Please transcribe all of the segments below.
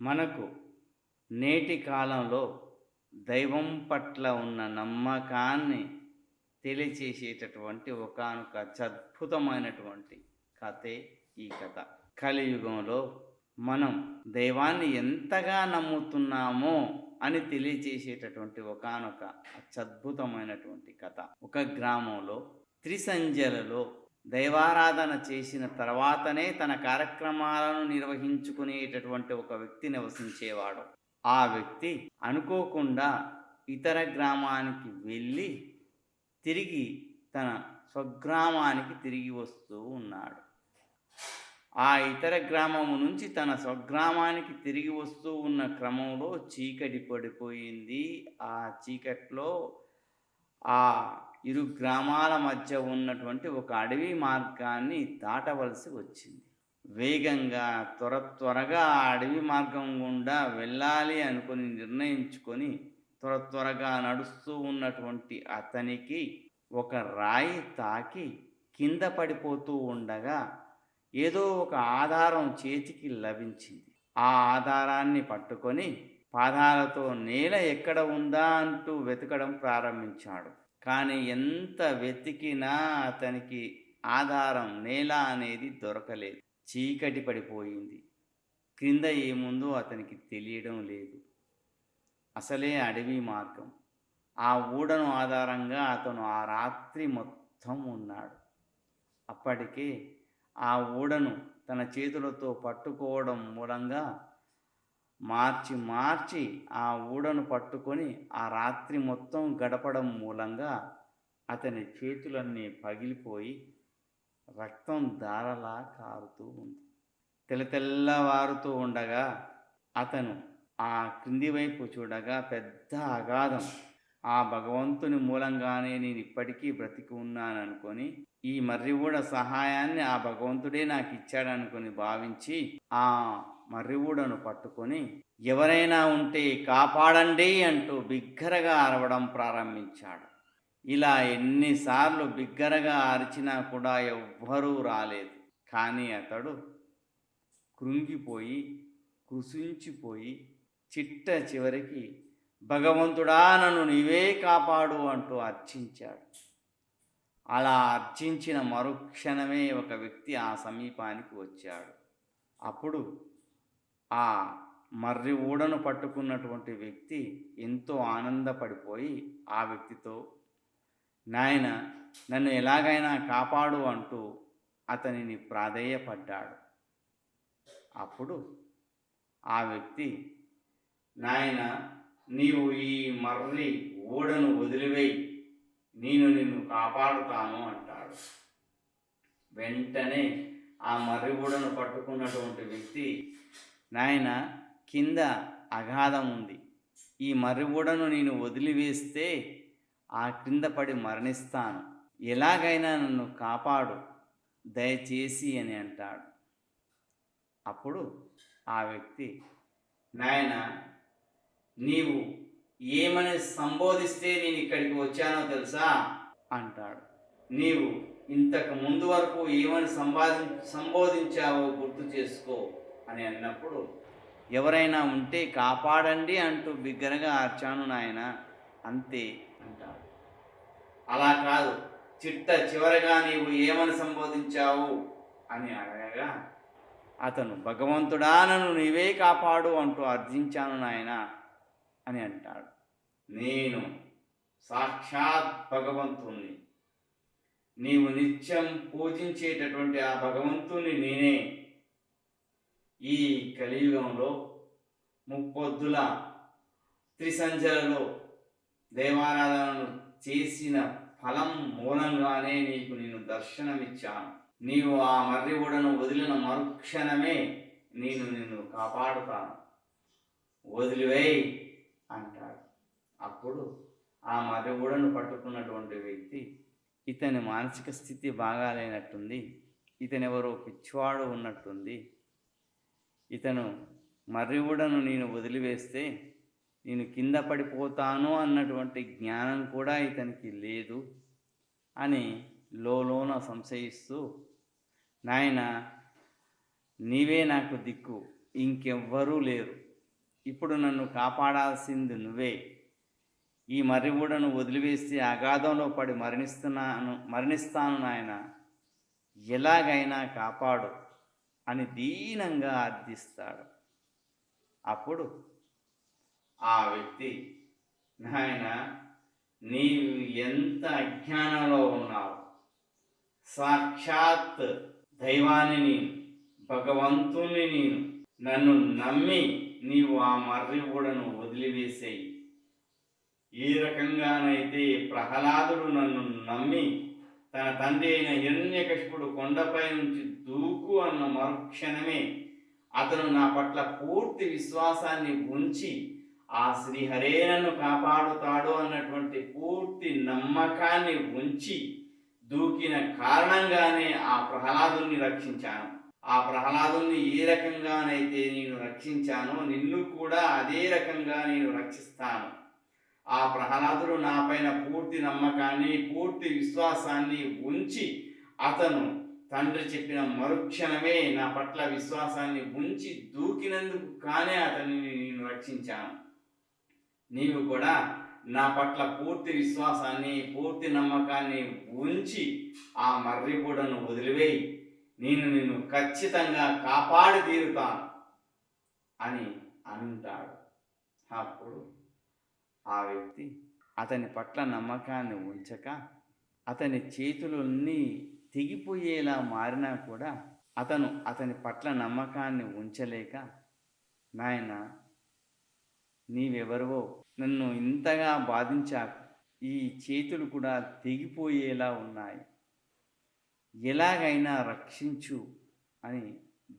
మనకు నేటి కాలంలో దైవం పట్ల ఉన్న నమ్మకాన్ని తెలియచేసేటటువంటి ఒకానొక అద్భుతమైనటువంటి కథే ఈ కథ. కలియుగంలో మనం దైవాన్ని ఎంతగా నమ్ముతున్నామో అని తెలియచేసేటటువంటి ఒకానొక అత్యద్భుతమైనటువంటి కథ. ఒక గ్రామంలో త్రిసంధ్యలలో దైవారాధన చేసిన తర్వాతనే తన కార్యక్రమాలను నిర్వహించుకునేటటువంటి ఒక వ్యక్తి నివసించేవాడు. ఆ వ్యక్తి అనుకోకుండా ఇతర గ్రామానికి వెళ్ళి తిరిగి తన స్వగ్రామానికి తిరిగి వస్తూ ఉన్నాడు. ఆ ఇతర గ్రామము నుంచి తన స్వగ్రామానికి తిరిగి వస్తూ ఉన్న క్రమంలో చీకటి పడిపోయింది. ఆ చీకట్లో ఆ ఇరు గ్రామాల మధ్య ఉన్నటువంటి ఒక అడవి మార్గాన్ని దాటవలసి వచ్చింది. వేగంగా త్వరగా ఆ అడవి మార్గం గుండా వెళ్ళాలి అనుకుని నిర్ణయించుకొని త్వరగా నడుస్తూ ఉన్నటువంటి అతనికి ఒక రాయి తాకి కింద పడిపోతూ ఉండగా ఏదో ఒక ఆధారం చేతికి లభించింది. ఆ ఆధారాన్ని పట్టుకొని పాదాలతో నేల ఎక్కడ ఉందా అంటూ వెతకడం ప్రారంభించాడు. కానీ ఎంత వెతికినా అతనికి ఆధారం నేల అనేది దొరకలేదు. చీకటి పడిపోయింది. క్రింద ఏముందో అతనికి తెలియడం లేదు. అసలే అడవి మార్గం. ఆ ఊడను ఆధారంగా అతను ఆ రాత్రి మొత్తం ఉన్నాడు. అప్పటికే ఆ ఊడను తన చేతులతో పట్టుకోవడం మూలంగా మార్చి ఆ ఊడను పట్టుకొని ఆ రాత్రి మొత్తం గడపడం మూలంగా అతని చేతులన్నీ పగిలిపోయి రక్తం ధారలా కారుతూ ఉంది. తెల్లవారుతూ ఉండగా అతను ఆ క్రింది వైపు చూడగా పెద్ద అగాధం. ఆ భగవంతుని మూలంగానే నేను ఇప్పటికీ బ్రతికి ఉన్నాననుకొని ఈ మర్రిగూడ సహాయాన్ని ఆ భగవంతుడే నాకు ఇచ్చాడనుకొని భావించి ఆ మర్రిగూడను పట్టుకొని ఎవరైనా ఉంటే కాపాడండి అంటూ బిగ్గరగా అరవడం ప్రారంభించాడు. ఇలా ఎన్నిసార్లు బిగ్గరగా అరిచినా కూడా ఎవ్వరూ రాలేదు. కానీ అతడు కృంగిపోయి కృషించిపోయి చివరికి భగవంతుడా నన్ను నీవే కాపాడు అంటూ అర్చించాడు. అలా అర్చించిన మరుక్షణమే ఒక వ్యక్తి ఆ సమీపానికి వచ్చాడు. అప్పుడు ఆ మర్రి ఊడను పట్టుకున్నటువంటి వ్యక్తి ఎంతో ఆనందపడిపోయి ఆ వ్యక్తితో, నాయన నన్ను ఎలాగైనా కాపాడు అంటూ అతనిని ప్రాధేయపడ్డాడు. అప్పుడు ఆ వ్యక్తి, నాయన నీవు ఈ మర్రి ఊడను వదిలివేయి, నేను నిన్ను కాపాడుతాను అంటాడు. వెంటనే ఆ మర్రి ఊడను పట్టుకున్నటువంటి వ్యక్తి, నాయన కింద అగాధం ఉంది, ఈ మర్రి ఊడను నేను వదిలివేస్తే ఆ క్రింద పడి మరణిస్తాను, ఎలాగైనా నన్ను కాపాడు దయచేసి అని అంటాడు. అప్పుడు ఆ వ్యక్తి, నాయన నీవు ఏమని సంబోధిస్తే నేను ఇక్కడికి వచ్చానో తెలుసా అంటాడు. నీవు ఇంతకు ముందు వరకు ఏమని సంబోధించావో గుర్తు చేసుకో అని అన్నప్పుడు, ఎవరైనా ఉంటే కాపాడండి అంటూ బిగ్గరగా అర్చాను నాయన, అంతే అంటాడు. అలా కాదు, చివరగా నీవు ఏమని సంబోధించావు అని అడగగా అతను, భగవంతుడా నన్ను నీవే కాపాడు అంటూ అర్థించాను నాయన అని అంటాడు. నేను సాక్షాత్ భగవంతుణ్ణి, నీవు నిత్యం పూజించేటటువంటి ఆ భగవంతుని నేనే. ఈ కలియుగంలో ముప్పొద్దుల త్రిసంధ్యలలో దేవారాధనను చేసిన ఫలం మూలంగానే నీకు నేను దర్శనమిచ్చాను. నీవు ఆ మర్రి ఊడను వదిలిన మరుక్షణమే నేను నిన్ను కాపాడుతాను, వదిలివేయి అంటాడు. అప్పుడు ఆ మర్రి ఊడను పట్టుకున్నటువంటి వ్యక్తి, ఇతని మానసిక స్థితి బాగాలేనట్టుంది, ఇతనెవరో పిచ్చివాడు ఉన్నట్టుంది, ఇతను మర్రి ఊడను నేను వదిలివేస్తే నేను కింద పడిపోతాను అన్నటువంటి జ్ఞానం కూడా ఇతనికి లేదు అని లోలోన సంశయిస్తూ, నాయన నీవే నాకు దిక్కు, ఇంకెవ్వరూ లేరు, ఇప్పుడు నన్ను కాపాడాల్సింది నువ్వే. ఈ మర్రిగూడను వదిలివేసి అగాధంలో పడి మరణిస్తాను నాయన, ఎలాగైనా కాపాడు అని దీనంగా అర్థిస్తాడు. అప్పుడు ఆ వ్యక్తి, నాయన, నీవు ఎంత అజ్ఞానంలో ఉన్నావు, సాక్షాత్ దైవాన్ని నేను, భగవంతుని నేను, నన్ను నమ్మి నీవు ఆ మర్రిగూడను వదిలివేసేయి. ఈ రకంగానైతే ప్రహ్లాదుడు నన్ను నమ్మి తన తండ్రి అయిన హిరణ్యకశిపుడు కొండపై నుంచి దూకు అన్న మరుక్షణమే అతను నా పట్ల పూర్తి విశ్వాసాన్ని ఉంచి ఆ శ్రీహరే నన్ను కాపాడుతాడు అన్నటువంటి పూర్తి నమ్మకాన్ని ఉంచి దూకిన కారణంగానే ఆ ప్రహ్లాదుని రక్షించాను. ఆ ప్రహ్లాదుని ఏ రకంగానైతే నేను రక్షించానో నిన్ను కూడా అదే రకంగా నేను రక్షిస్తాను. ఆ ప్రహ్లాదుడు నా పైన పూర్తి నమ్మకాన్ని, పూర్తి విశ్వాసాన్ని ఉంచి అతను తండ్రి చెప్పిన మరుక్షణమే నా పట్ల విశ్వాసాన్ని ఉంచి దూకినందుకు కానే అతనిని నేను రక్షించాను. నీవు కూడా నా పట్ల పూర్తి విశ్వాసాన్ని, పూర్తి నమ్మకాన్ని ఉంచి ఆ మర్రిగూడను వదిలివేయి, నేను నిన్ను ఖచ్చితంగా కాపాడి తీరుతాను అని అంటాడు. అప్పుడు ఆ వ్యక్తి అతని పట్ల నమ్మకాన్ని ఉంచక అతని చేతులన్నీ తెగిపోయేలా మారినా కూడా అతని పట్ల నమ్మకాన్ని ఉంచలేక, నాయన, నీవెవరివో, నన్ను ఇంతగా బాధించాకు, ఈ చేతులు కూడా తెగిపోయేలా ఉన్నాయి, ఎలాగైనా రక్షించు అని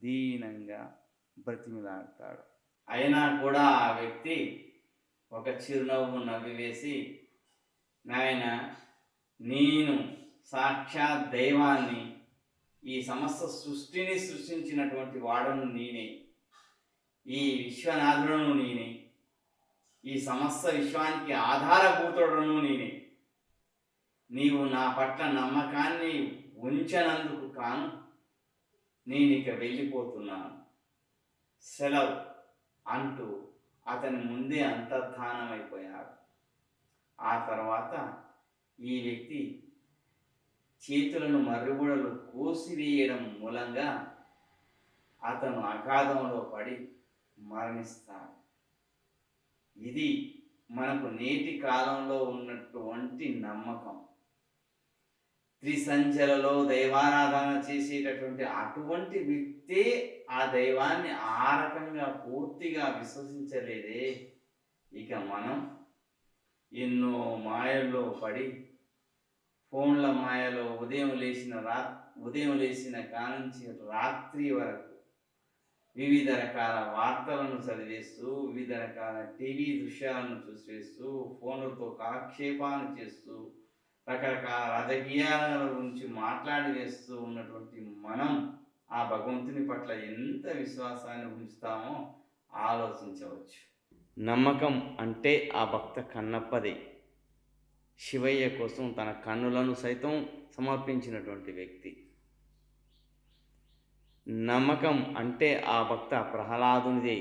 దీనంగా బ్రతిమిలాడతాడు. అయినా కూడా ఆ వ్యక్తి ఒక చిరునవ్వు నవ్వివేసి, నాయన, నేను సాక్షాత్ దైవాన్ని, ఈ సమస్త సృష్టిని సృష్టించినటువంటి వాడను నేనే, ఈ విశ్వనాథుడను నేనే, ఈ సమస్త విశ్వానికి ఆధారభూతుడను నేనే. నీవు నా పట్ల నమ్మకాన్ని ఉంచనందుకు కాను నేనిక వెళ్ళిపోతున్నాను, సెలవు అంటూ అతని ముందే అంతర్ధానమైపోయాడు. ఆ తర్వాత ఈ వ్యక్తి చేతులను మర్రిగూడలు కోసివేయడం మూలంగా అతను అగాధంలో పడి మరణిస్తాడు. ఇది మనకు నేటి కాలంలో ఉన్నటువంటి నమ్మకం. త్రిసంధ్యలలో దైవారాధన చేసేటటువంటి అటువంటి వ్యక్తే ఆ దైవాన్ని ఆ రకంగా పూర్తిగా విశ్వసించలేదే. ఇక మనం ఎన్నో మాయల్లో పడి, ఫోన్ల మాయలో ఉదయం లేచిన కానుంచి రాత్రి వరకు వివిధ రకాల వార్తలను చదివేస్తూ, వివిధ రకాల టీవీ దృశ్యాలను చూసేస్తూ, ఫోన్లతో కాలక్షేపాలు చేస్తూ, రకరకాల రాజకీయాల గురించి మాట్లాడి వేస్తూ ఉన్నటువంటి మనం ఆ భగవంతుని పట్ల ఎంత విశ్వాసాన్ని ఉంచుతామో ఆలోచించవచ్చు. నమ్మకం అంటే ఆ భక్త కన్నప్పదే. శివయ్య కోసం తన కన్నులను సైతం సమర్పించినటువంటి వ్యక్తి. నమ్మకం అంటే ఆ భక్త ప్రహ్లాదునిదే.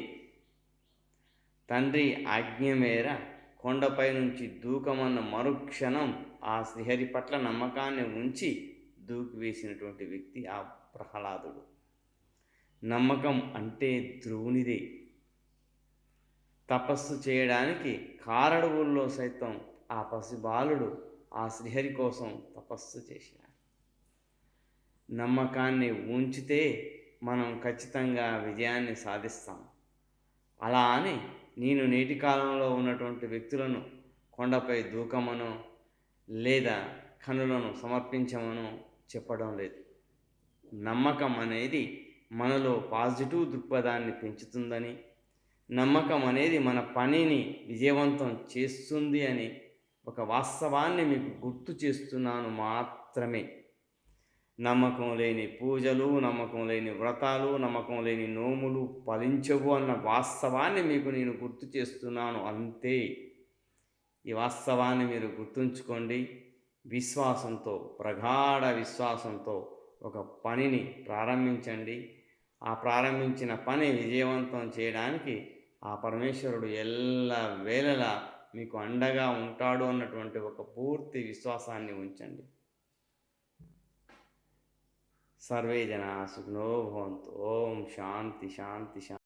తండ్రి ఆజ్ఞ మేర కొండపై నుంచి దూకమన్న మరుక్షణం ఆ శ్రీహరి పట్ల నమ్మకాన్ని ఉంచి దూకివేసినటువంటి వ్యక్తి ఆ ప్రహ్లాదుడు. నమ్మకం అంటే ధ్రువునిదే. తపస్సు చేయడానికి కారడువుల్లో సైతం ఆ పసిబాలుడు ఆ శ్రీహరి కోసం తపస్సు చేశాడు. నమ్మకాన్ని ఉంచితే మనం ఖచ్చితంగా విజయాన్ని సాధిస్తాం. అలా అని నేను నేటి కాలంలో ఉన్నటువంటి వ్యక్తులను కొండపై దూకమనో లేదా కనులను సమర్పించమనో చెప్పడం లేదు. నమ్మకం అనేది మనలో పాజిటివ్ దృక్పథాన్ని పెంచుతుందని, నమ్మకం అనేది మన పనిని విజయవంతం చేస్తుంది అని ఒక వాస్తవాన్ని మీకు గుర్తు చేస్తున్నాను మాత్రమే. నమ్మకం లేని పూజలు, నమ్మకం లేని వ్రతాలు, నమ్మకం లేని నోములు ఫలించవు అన్న వాస్తవాన్ని మీకు నేను గుర్తు చేస్తున్నాను అంతే. ఈ వాస్తవాన్ని మీరు గుర్తుంచుకోండి. విశ్వాసంతో, ప్రగాఢ విశ్వాసంతో ఒక పనిని ప్రారంభించండి. ఆ ప్రారంభించిన పని విజయవంతం చేయడానికి ఆ పరమేశ్వరుడు ఎల్ల వేళలా మీకు అండగా ఉంటాడు అన్నటువంటి ఒక పూర్తి విశ్వాసాన్ని ఉంచండి. సర్వే జనా సుఖినో భవంతు. ఓం శాంతి శాంతి శాంతి.